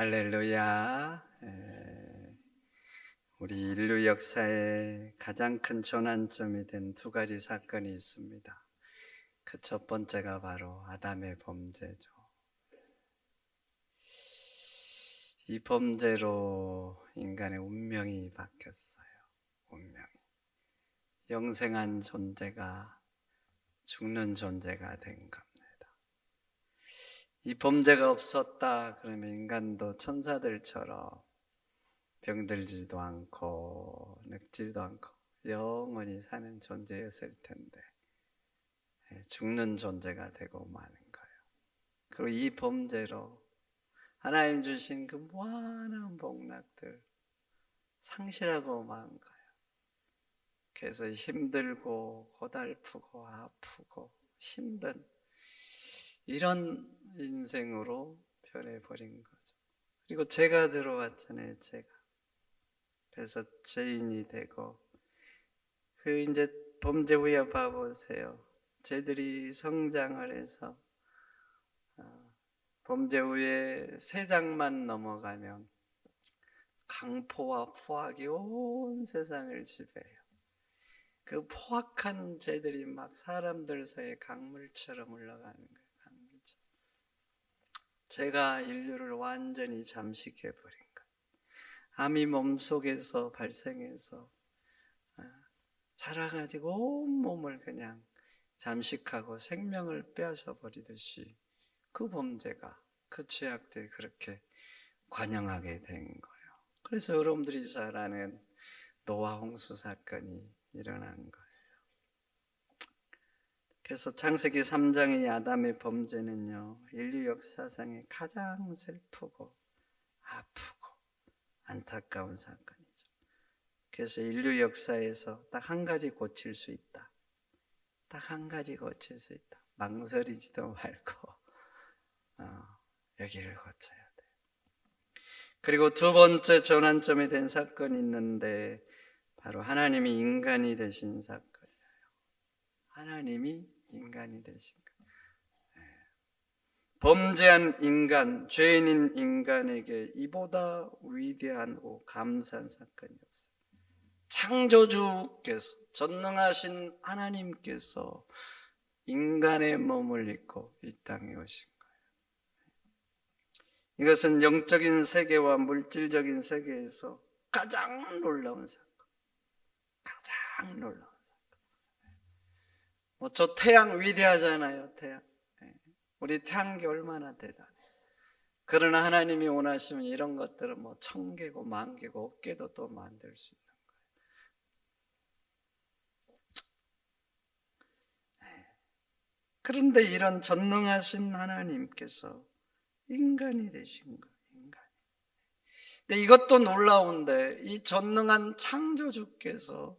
할렐루야. 우리 인류 역사의 가장 큰 전환점이 된 두 가지 사건이 있습니다. 그 첫 번째가 바로 아담의 범죄죠. 이 범죄로 인간의 운명이 바뀌었어요. 운명이. 영생한 존재가 죽는 존재가 된 겁니다. 이 범죄가 없었다 그러면 인간도 천사들처럼 병들지도 않고 늙지도 않고 영원히 사는 존재였을 텐데 죽는 존재가 되고 마는 거예요. 그리고 이 범죄로 하나님 주신 그 무한한 복락들 상실하고 만 거예요. 그래서 힘들고 고달프고 아프고 힘든 이런 인생으로 변해버린 거죠. 그리고 죄가 들어왔잖아요. 죄가. 그래서 죄인이 되고 그 이제 범죄 후에 봐보세요. 죄들이 성장을 해서 범죄 후에 3장만 넘어가면 강포와 포악이 온 세상을 지배해요. 그 포악한 죄들이 막 사람들 사이에 강물처럼 흘러가는 거예요. 강물처럼. 죄가 인류를 완전히 잠식해버린 거예요. 암이 몸속에서 발생해서 자라가지고 온 몸을 그냥 잠식하고 생명을 빼앗아 버리듯이 그 범죄가, 그 죄악들이 그렇게 관영하게 된 거예요. 그래서 여러분들이 잘 아는 노아 홍수 사건이 일어난 거예요. 그래서 창세기 3장의 아담의 범죄는요, 인류 역사상에 가장 슬프고 아프고 안타까운 사건이죠. 그래서 인류 역사에서 딱 한 가지 고칠 수 있다. 딱 한 가지 고칠 수 있다. 망설이지도 말고 여기를 고쳐야 돼. 그리고 두 번째 전환점이 된 사건이 있는데 바로 하나님이 인간이 되신 사건이에요. 하나님이 인간이 되신 것. 범죄한 인간, 죄인인 인간에게 이보다 위대하고 감사한 사건이 없어요. 창조주께서, 전능하신 하나님께서 인간의 몸을 입고 이 땅에 오신 거예요. 이것은 영적인 세계와 물질적인 세계에서 가장 놀라운 사건. 가장 놀라운 사건. 저 태양 위대하잖아요, 태양. 우리 태양계 얼마나 대단해요. 그러나 하나님이 원하시면 이런 것들은 1000개고 10,000개고 억개도 또 만들 수 있는 거예요. 그런데 이런 전능하신 하나님께서 인간이 되신 거예요. 인간이. 근데 이것도 놀라운데 이 전능한 창조주께서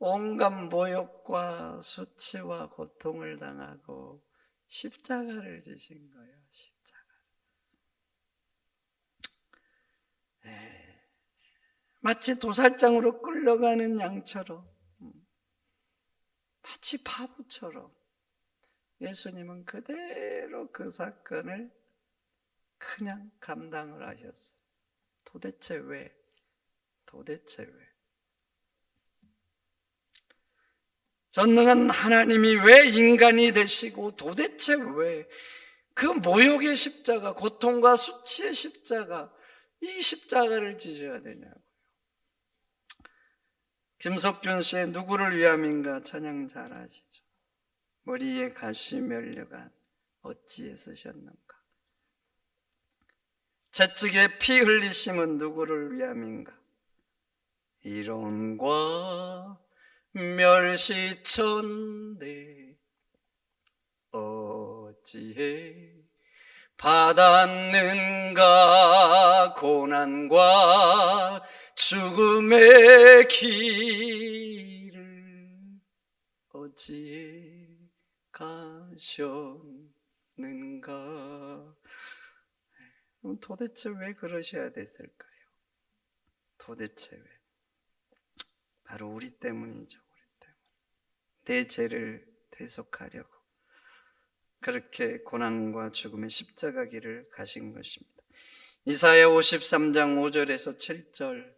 온갖 모욕과 수치와 고통을 당하고 십자가를 지신 거예요. 십자가. 마치 도살장으로 끌려가는 양처럼, 마치 바보처럼 예수님은 그대로 그 사건을 그냥 감당을 하셨어요. 도대체 왜? 도대체 왜? 전능한 하나님이 왜 인간이 되시고 도대체 왜 그 모욕의 십자가, 고통과 수치의 십자가, 이 십자가를 지셔야 되냐고요. 김석준 씨의 누구를 위함인가 찬양 잘 아시죠? 머리에 가시 면류관 어찌에 쓰셨는가? 채찍에 피 흘리심은 누구를 위함인가? 이론과 멸시천대 어찌해 받았는가? 고난과 죽음의 길을 어찌해 가셨는가? 도대체 왜 그러셔야 됐을까요? 도대체 왜? 바로 우리 때문이죠. 우리 때문. 내 죄를 대속하려고 그렇게 고난과 죽음의 십자가 길을 가신 것입니다. 이사야 53장 5절에서 7절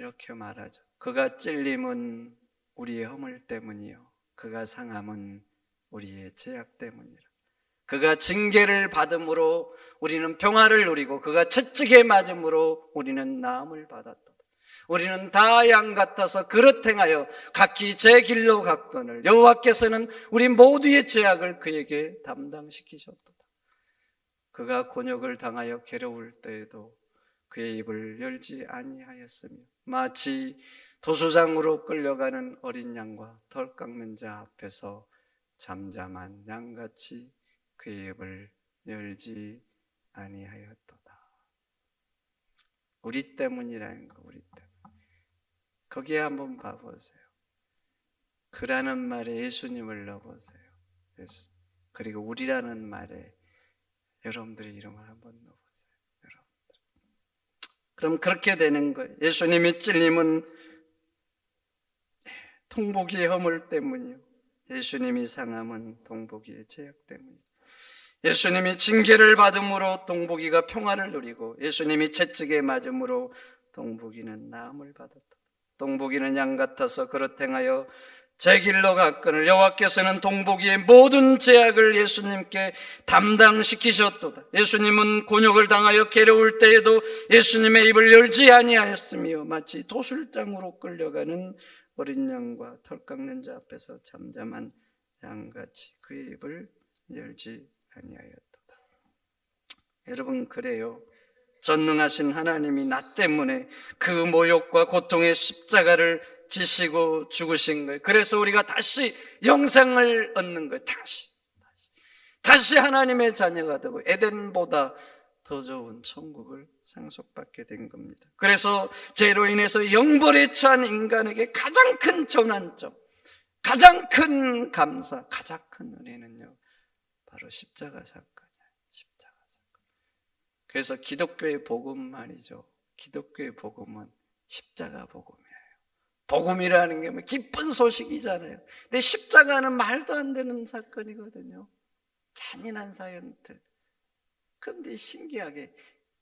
이렇게 말하죠. 그가 찔림은 우리의 허물 때문이요 그가 상함은 우리의 죄악 때문이라. 그가 징계를 받음으로 우리는 평화를 누리고 그가 채찍에 맞음으로 우리는 나음을 받았다. 우리는 다 양 같아서 그릇 행하여 각기 제 길로 갔거늘 여호와께서는 우리 모두의 죄악을 그에게 담당시키셨도다. 그가 곤욕을 당하여 괴로울 때에도 그의 입을 열지 아니하였으며 마치 도수장으로 끌려가는 어린 양과 털 깎는 자 앞에서 잠잠한 양같이 그의 입을 열지 아니하였도다. 우리 때문이라는 거, 우리 때문. 거기에 한번 봐보세요. 그라는 말에 예수님을 넣어보세요. 예수. 그리고 우리라는 말에 여러분들의 이름을 한번 넣어보세요. 여러분들. 그럼 그렇게 되는 거예요. 예수님이 찔림은 통보기의 허물 때문이요 예수님이 상함은 동복이의 죄악 때문이요 예수님이 징계를 받음으로 동복이가 평화를 누리고 예수님이 채찍에 맞음으로 동복이는 나음을 받았다. 동복이는 양 같아서 그릇 행하여 제 길로 갔거늘 여호와께서는 동복이의 모든 죄악을 예수님께 담당시키셨도다. 예수님은 곤욕을 당하여 괴로울 때에도 예수님의 입을 열지 아니하였으며 마치 도술장으로 끌려가는 어린 양과 털 깎는 자 앞에서 잠잠한 양같이 그의 입을 열지 아니하였도다. 여러분, 그래요. 전능하신 하나님이 나 때문에 그 모욕과 고통의 십자가를 지시고 죽으신 거예요. 그래서 우리가 다시 영생을 얻는 거예요. 다시 하나님의 자녀가 되고 에덴보다 더 좋은 천국을 상속받게 된 겁니다. 그래서 죄로 인해서 영벌에 처한 인간에게 가장 큰 전환점, 가장 큰 감사, 가장 큰 은혜는요 바로 십자가 사건이에요. 십자가 사건. 그래서 기독교의 복음 말이죠. 기독교의 복음은 십자가 복음이에요. 복음이라는 게 뭐 기쁜 소식이잖아요. 근데 십자가는 말도 안 되는 사건이거든요. 잔인한 사연들. 그런데 신기하게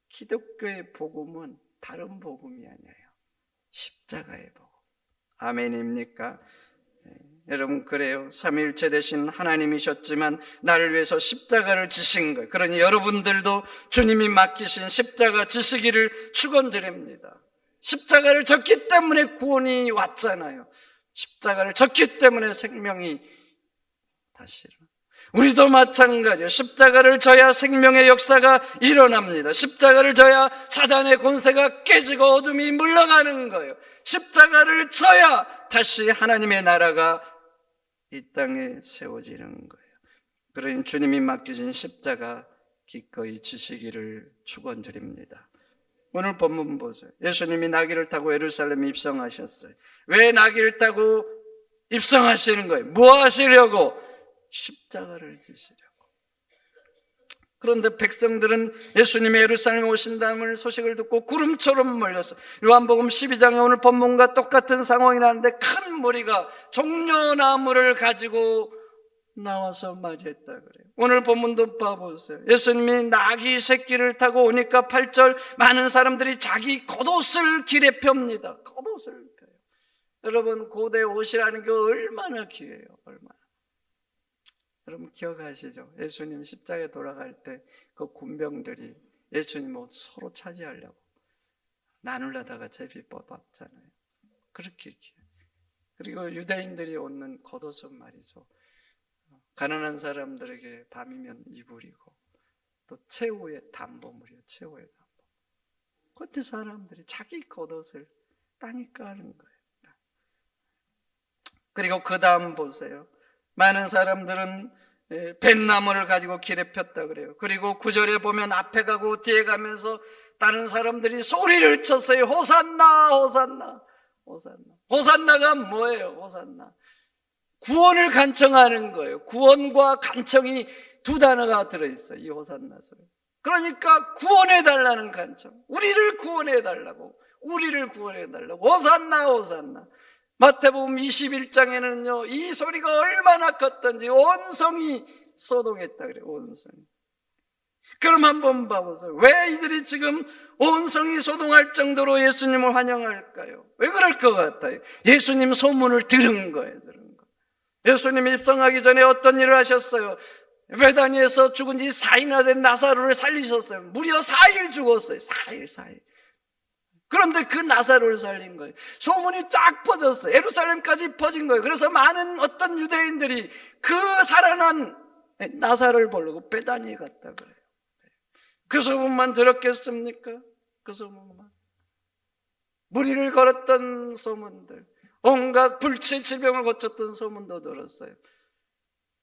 기독교의 복음은 다른 복음이 아니에요. 십자가의 복음. 아멘입니까? 여러분, 그래요. 삼위일체 되신 하나님이셨지만 나를 위해서 십자가를 지신 거예요. 그러니 여러분들도 주님이 맡기신 십자가 지시기를 축원드립니다. 십자가를 졌기 때문에 구원이 왔잖아요. 십자가를 졌기 때문에 생명이 다시 일어나. 우리도 마찬가지예요. 십자가를 져야 생명의 역사가 일어납니다. 십자가를 져야 사단의 권세가 깨지고 어둠이 물러가는 거예요. 십자가를 져야 다시 하나님의 나라가 이 땅에 세워지는 거예요. 그러니 주님이 맡기신 십자가 기꺼이 지시기를 축원드립니다. 오늘 본문 보세요. 예수님이 나귀를 타고 예루살렘에 입성하셨어요. 왜 나귀를 타고 입성하시는 거예요? 뭐 하시려고? 십자가를 지시려고. 그런데 백성들은 예수님이 예루살렘에 오신다는 소식을 듣고 구름처럼 몰렸어요. 요한복음 12장에 오늘 본문과 똑같은 상황이 나는데 큰 무리가 종려나무를 가지고 나와서 맞이했다 그래요. 오늘 본문도 봐보세요. 예수님이 나귀 새끼를 타고 오니까 8절 많은 사람들이 자기 겉옷을 길에 펴입니다. 겉옷을 펴요. 여러분, 고대 옷이라는 게 얼마나 귀해요. 얼마나. 여러분 기억하시죠? 예수님 십자가에 돌아갈 때 그 군병들이 예수님 옷 서로 차지하려고 나누려다가 제비 뽑았잖아요. 그렇게 귀해요. 그리고 유대인들이 얻는 겉옷은 말이죠, 가난한 사람들에게 밤이면 이불이고 또 최후의 담보물이에요. 최후의 담보. 그때 사람들이 자기 겉옷을 땅에 깔은 거예요. 그리고 그 다음 보세요. 많은 사람들은 뱃나무를 가지고 길에 폈다 그래요. 그리고 9절에 보면 앞에 가고 뒤에 가면서 다른 사람들이 소리를 쳤어요. 호산나, 호산나, 호산나. 호산나가 뭐예요? 호산나. 구원을 간청하는 거예요. 구원과 간청이 두 단어가 들어있어요. 이 호산나 소리. 그러니까 구원해달라는 간청. 우리를 구원해달라고. 우리를 구원해달라고. 호산나, 호산나. 마태복음 21장에는요, 이 소리가 얼마나 컸던지 온 성이 소동했다 그래요. 온 성이. 그럼 한번 봐보세요. 왜 이들이 지금 온 성이 소동할 정도로 예수님을 환영할까요? 왜 그럴 것 같아요? 예수님 소문을 들은 거예요. 예수님이 입성하기 전에 어떤 일을 하셨어요? 베다니에서 죽은 지 4일이나 된 나사로를 살리셨어요. 무려 4일 죽었어요. 4일. 그런데 그 나사로를 살린 거예요. 소문이 쫙 퍼졌어요. 예루살렘까지 퍼진 거예요. 그래서 많은 어떤 유대인들이 그 살아난 나사로를 보려고 베다니에 갔다 그래요. 그 소문만 들었겠습니까? 그 소문만. 무리를 걸었던 소문들, 온갖 불치 질병을 고쳤던 소문도 들었어요.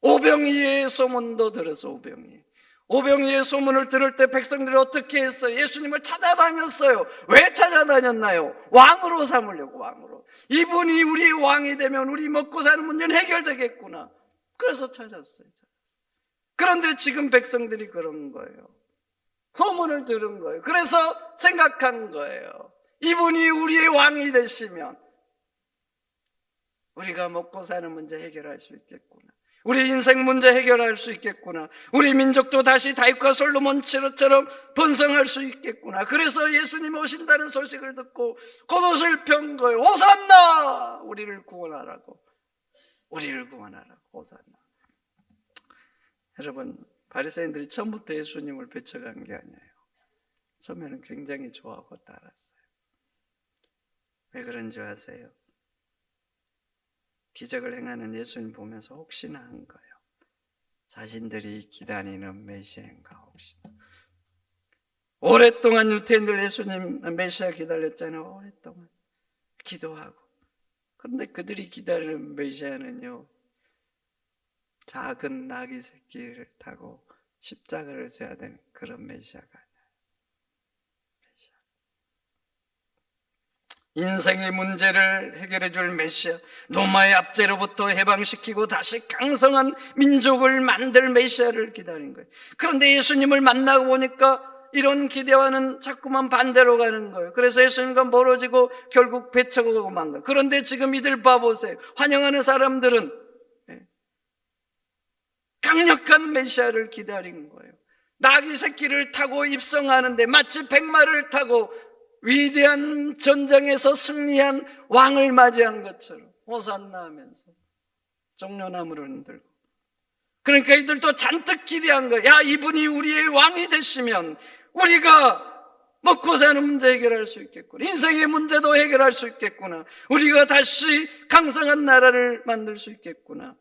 오병이의 소문도 들었어요. 오병이의 소문을 들을 때 백성들이 어떻게 했어요? 예수님을 찾아다녔어요. 왜 찾아다녔나요? 왕으로 삼으려고. 왕으로. 이분이 우리 왕이 되면 우리 먹고 사는 문제는 해결되겠구나. 그래서 찾았어요. 그런데 지금 백성들이 그런 거예요. 소문을 들은 거예요. 그래서 생각한 거예요. 이분이 우리의 왕이 되시면 우리가 먹고 사는 문제 해결할 수 있겠구나. 우리 인생 문제 해결할 수 있겠구나. 우리 민족도 다시 다윗과 솔로몬처럼 번성할 수 있겠구나. 그래서 예수님이 오신다는 소식을 듣고 겉옷을 편 거예요. 호산나! 우리를 구원하라고. 호산나. 여러분, 바리새인들이 처음부터 예수님을 배척한 게 아니에요. 처음에는 굉장히 좋아하고 따랐어요. 왜 그런지 아세요? 기적을 행하는 예수님 보면서 혹시나 한 거예요. 자신들이 기다리는 메시아인가 혹시나. 오랫동안 유태인들 예수님 메시아 기다렸잖아요. 오랫동안 기도하고. 그런데 그들이 기다리는 메시아는요, 작은 나귀 새끼를 타고 십자가를 져야 되는 그런 메시아가 아니에요. 인생의 문제를 해결해 줄 메시아, 로마의 압제로부터 해방시키고 다시 강성한 민족을 만들 메시아를 기다린 거예요. 그런데 예수님을 만나고 보니까 이런 기대와는 자꾸만 반대로 가는 거예요. 그래서 예수님과 멀어지고 결국 배척하고 만 거예요. 그런데 지금 이들 봐보세요. 환영하는 사람들은 강력한 메시아를 기다린 거예요. 나귀 새끼를 타고 입성하는데 마치 백마를 타고 위대한 전쟁에서 승리한 왕을 맞이한 것처럼 호산나 하면서 종려나무를 흔들고. 그러니까 이들도 잔뜩 기대한 거예요. 야, 이분이 우리의 왕이 되시면 우리가 먹고 사는 문제 해결할 수 있겠구나. 인생의 문제도 해결할 수 있겠구나. 우리가 다시 강성한 나라를 만들 수 있겠구나.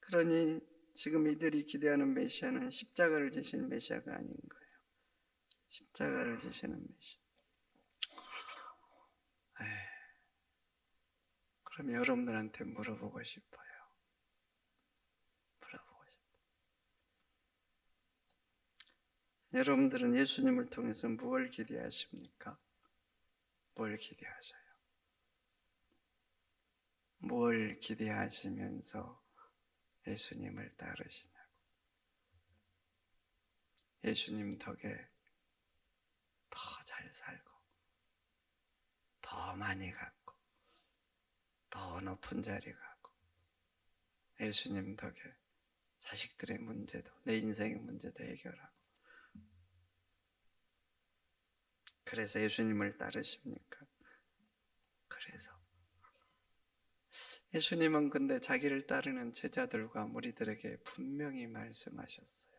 그러니 지금 이들이 기대하는 메시아는 십자가를 지시는 메시아가 아닌 거예요. 십자가를 지시는 메시아. 그럼 여러분들한테 물어보고 싶어요. 여러분들은 예수님을 통해서 무엇을 기대하십니까? 뭘 기대하셔요? 뭘 기대하시면서 예수님을 따르시냐고. 예수님 덕에 더 잘 살고 더 많이 갖고 더 높은 자리 가고 예수님 덕에 자식들의 문제도 내 인생의 문제도 해결하고. 그래서 예수님을 따르십니까? 그래서 예수님은 근데 자기를 따르는 제자들과 무리들에게 분명히 말씀하셨어요.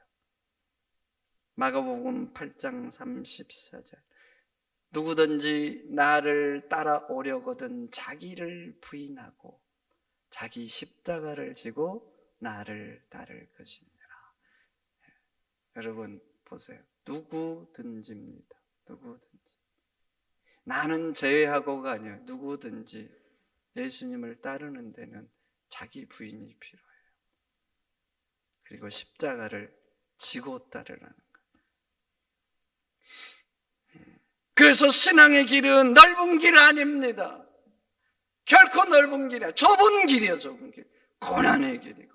마가복음 8장 34절. 누구든지 나를 따라오려거든 자기를 부인하고 자기 십자가를 지고 나를 따를 것이니라. 여러분 보세요. 누구든지입니다. 누구든지. 나는 제외하고가 아니에요. 누구든지 예수님을 따르는 데는 자기 부인이 필요해요. 그리고 십자가를 지고 따르라는 거예요. 그래서 신앙의 길은 넓은 길 아닙니다. 결코 넓은 길이 아니라 좁은 길이에요. 좁은 길. 고난의 길이고.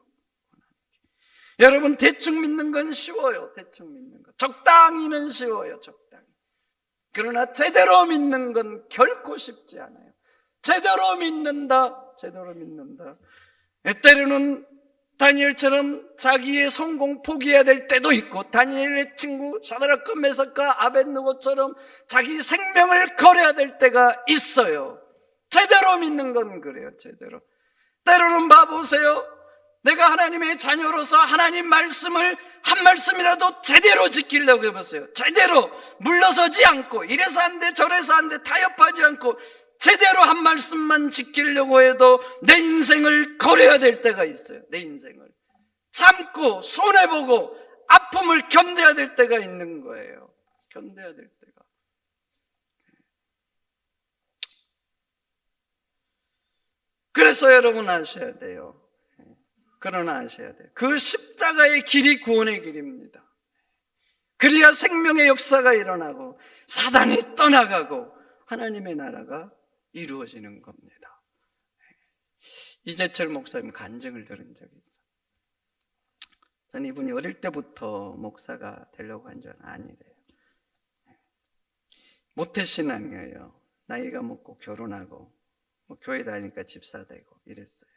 여러분 대충 믿는 건 쉬워요. 대충 믿는 건. 적당히는 쉬워요. 적당히. 그러나 제대로 믿는 건 결코 쉽지 않아요. 제대로 믿는다, 제대로 믿는다. 때로는 다니엘처럼 자기의 성공 포기해야 될 때도 있고, 다니엘의 친구 사드락과 메삭과 아벳느고처럼 자기 생명을 걸어야 될 때가 있어요. 제대로 믿는 건 그래요. 제대로. 때로는 봐보세요. 내가 하나님의 자녀로서 하나님 말씀을 한 말씀이라도 제대로 지키려고 해보세요. 제대로 물러서지 않고, 이래서 안 돼 저래서 안 돼 타협하지 않고 제대로 한 말씀만 지키려고 해도 내 인생을 걸어야 될 때가 있어요. 내 인생을 참고 손해보고 아픔을 견뎌야 될 때가 있는 거예요. 견뎌야 될 때가. 그래서 여러분 아셔야 돼요. 그러나 아셔야 돼요. 그 십자가의 길이 구원의 길입니다. 그래야 생명의 역사가 일어나고 사단이 떠나가고 하나님의 나라가 이루어지는 겁니다. 이재철 목사님 간증을 들은 적이 있어요. 저는 이분이 어릴 때부터 목사가 되려고 한 줄 아니래요. 모태신앙이에요. 나이가 먹고 결혼하고 교회 다니니까 집사 되고 이랬어요.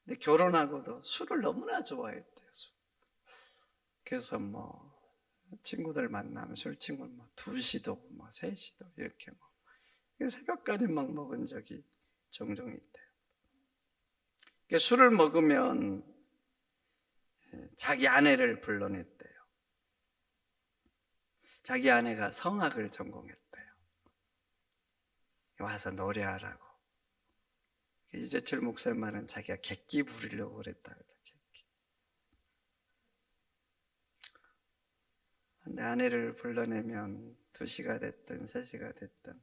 근데 결혼하고도 술을 너무나 좋아했대요. 술. 그래서 친구들 만나면 술 친구는 2시도 3시도 이렇게 새벽까지 막 먹은 적이 종종 있대요. 술을 먹으면 자기 아내를 불러냈대요. 자기 아내가 성악을 전공했대요. 와서 노래하라고. 이재철 목사님 말은 자기가 객기 부리려고 그랬다. 내 아내를 불러내면 2시가 됐든 3시가 됐든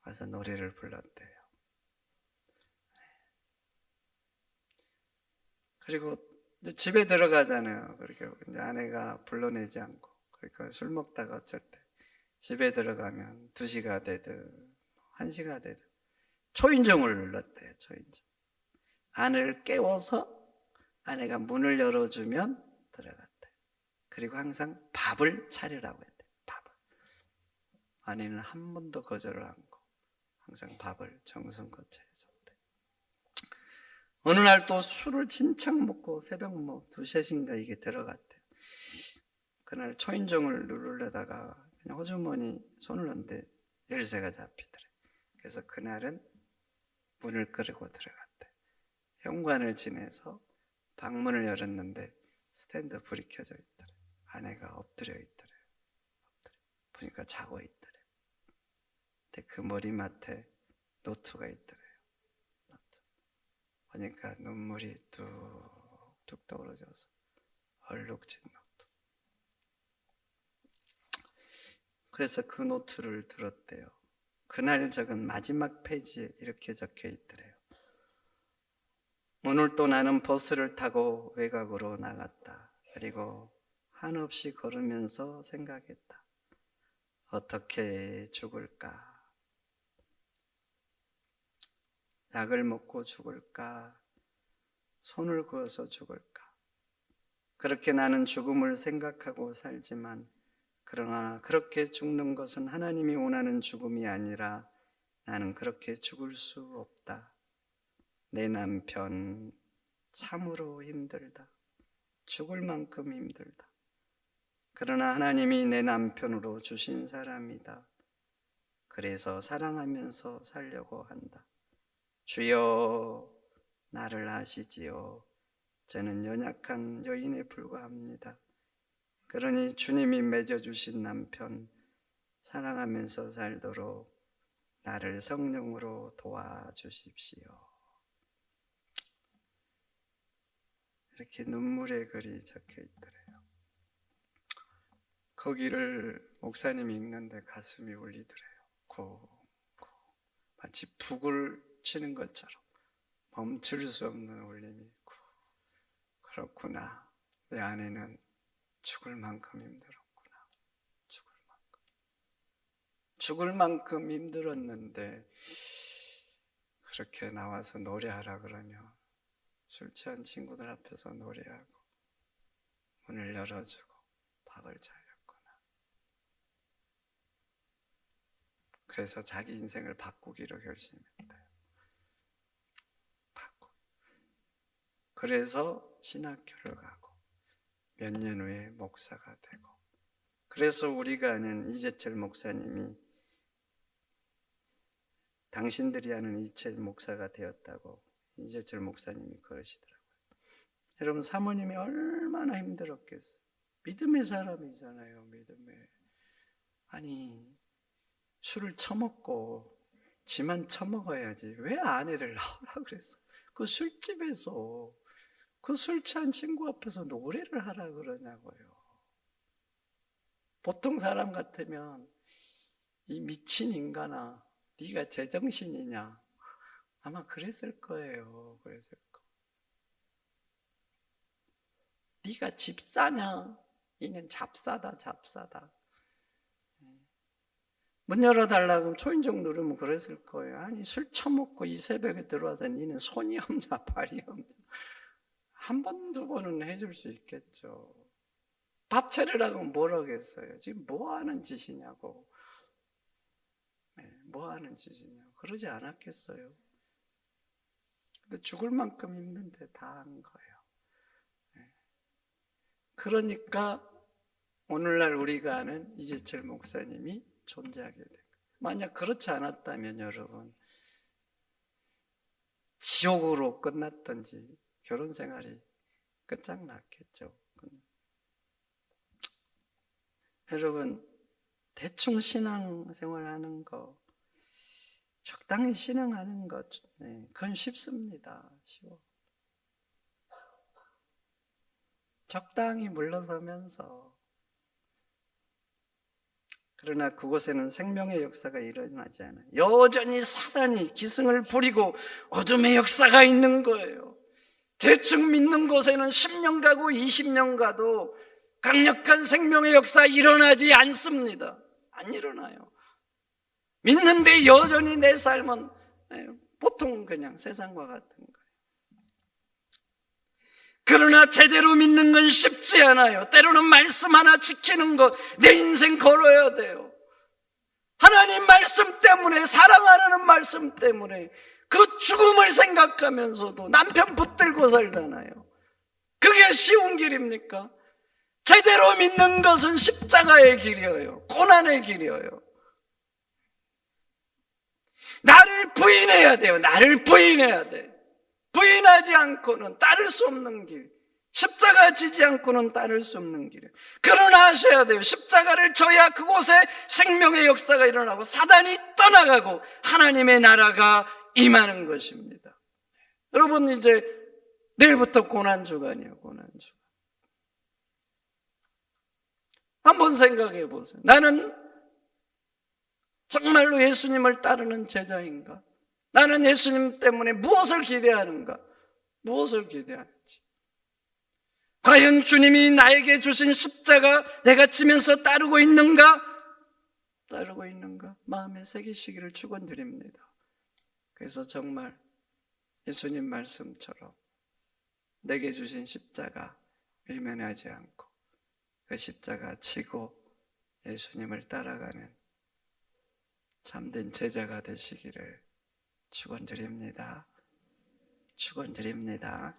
와서 노래를 불렀대요. 그리고 이제 집에 들어가잖아요. 그렇게 이제 아내가 불러내지 않고, 그러니까 술 먹다가 어쩔 때 집에 들어가면 2시가 되든 1시가 되든 초인종을 눌렀대요. 초인종. 아내를 깨워서 아내가 문을 열어주면 들어갔대요. 그리고 항상 밥을 차리라고 했대요. 밥을. 아내는 한 번도 거절을 않고 항상 밥을 정성껏 차려줬대요. 어느 날 또 술을 진창 먹고 새벽 2, 3시인가 이게 들어갔대요. 그날 초인종을 누르려다가 그냥 호주머니 손을 넣는데 열쇠가 잡히더래요. 그래서 그날은 문을 끌고 들어갔대요. 현관을 지내서 방문을 열었는데 스탠드 불이 켜져 있더래요. 아내가 엎드려 있더래요. 보니까 자고 있더래요. 근데 그 머리맡에 노트가 있더래요. 노트. 보니까 눈물이 뚝뚝 떨어져서 얼룩진 노트. 그래서 그 노트를 들었대요. 그날 적은 마지막 페이지에 이렇게 적혀 있더래요. 오늘 또 나는 버스를 타고 외곽으로 나갔다. 그리고 한없이 걸으면서 생각했다. 어떻게 죽을까? 약을 먹고 죽을까? 손을 그어서 죽을까? 그렇게 나는 죽음을 생각하고 살지만, 그러나 그렇게 죽는 것은 하나님이 원하는 죽음이 아니라 나는 그렇게 죽을 수 없다. 내 남편 참으로 힘들다. 죽을 만큼 힘들다. 그러나 하나님이 내 남편으로 주신 사람이다. 그래서 사랑하면서 살려고 한다. 주여 나를 아시지요. 저는 연약한 여인에 불과합니다. 그러니 주님이 맺어주신 남편 사랑하면서 살도록 나를 성령으로 도와주십시오. 이렇게 눈물의 글이 적혀 있더래요. 거기를 목사님이 읽는데 가슴이 울리더래요. 마치 북을 치는 것처럼 멈출 수 없는 울림이 있고, 그렇구나. 내 아내는 죽을 만큼 힘들었구나. 죽을 만큼 힘들었는데 그렇게 나와서 노래하라 그러면 술 취한 친구들 앞에서 노래하고 문을 열어주고 밥을 차렸구나. 그래서 자기 인생을 바꾸기로 결심했대요. 그래서 신학교를 가고 몇 년 후에 목사가 되고, 그래서 우리가 아는 이재철 목사님이 당신들이 아는 이재철 목사가 되었다고 이재철 목사님이 그러시더라고요. 여러분, 사모님이 얼마나 힘들었겠어요. 믿음의 사람이잖아요. 믿음의. 아니, 술을 처먹고 지만 처먹어야지 왜 아내를 낳으라 그랬어? 그 술집에서 그 술 취한 친구 앞에서 노래를 하라 그러냐고요. 보통 사람 같으면 이 미친 인간아, 네가 제정신이냐? 아마 그랬을 거예요. 그랬을 거. 네가 집사냐? 이는 잡사다, 잡사다. 문 열어달라고 초인종 누르면 그랬을 거예요. 아니, 술 처먹고 이 새벽에 들어와서 니는 손이 없냐, 발이 없냐. 한 번, 두 번은 해줄 수 있겠죠. 밥 차리라고 뭘 하겠어요? 지금 뭐 하는 짓이냐고. 뭐 하는 짓이냐고. 그러지 않았겠어요. 근데 죽을 만큼 힘든데 다 한 거예요. 그러니까 오늘날 우리가 아는 이재철 목사님이 존재하게 된 거예요. 만약 그렇지 않았다면 여러분, 지옥으로 끝났던지 결혼 생활이 끝장났겠죠. 여러분, 대충 신앙생활 하는 거, 적당히 신앙하는 것, 그건 쉽습니다. 쉬워. 적당히 물러서면서. 그러나 그곳에는 생명의 역사가 일어나지 않아요. 여전히 사단이 기승을 부리고 어둠의 역사가 있는 거예요. 대충 믿는 곳에는 10년 가고 20년 가도 강력한 생명의 역사 일어나지 않습니다. 안 일어나요. 믿는데 여전히 내 삶은 보통 그냥 세상과 같은 거예요. 그러나 제대로 믿는 건 쉽지 않아요. 때로는 말씀 하나 지키는 것, 내 인생 걸어야 돼요. 하나님 말씀 때문에, 사랑하는 말씀 때문에 그 죽음을 생각하면서도 남편 붙들고 살잖아요. 그게 쉬운 길입니까? 제대로 믿는 것은 십자가의 길이에요. 고난의 길이에요. 나를 부인해야 돼요. 나를 부인해야 돼. 부인하지 않고는 따를 수 없는 길. 십자가 지지 않고는 따를 수 없는 길이에요. 그러나 하셔야 돼요. 십자가를 져야 그곳에 생명의 역사가 일어나고 사단이 떠나가고 하나님의 나라가 임하는 것입니다. 여러분, 이제 내일부터 고난주간이에요. 고난주간. 한번 생각해 보세요. 나는 정말로 예수님을 따르는 제자인가? 나는 예수님 때문에 무엇을 기대하는가? 무엇을 기대하는지. 과연 주님이 나에게 주신 십자가 내가 지면서 따르고 있는가? 따르고 있는가? 마음에 새기시기를 축원드립니다. 그래서 정말 예수님 말씀처럼 내게 주신 십자가 외면하지 않고 그 십자가 지고 예수님을 따라가는 참된 제자가 되시기를 축원드립니다. 축원드립니다.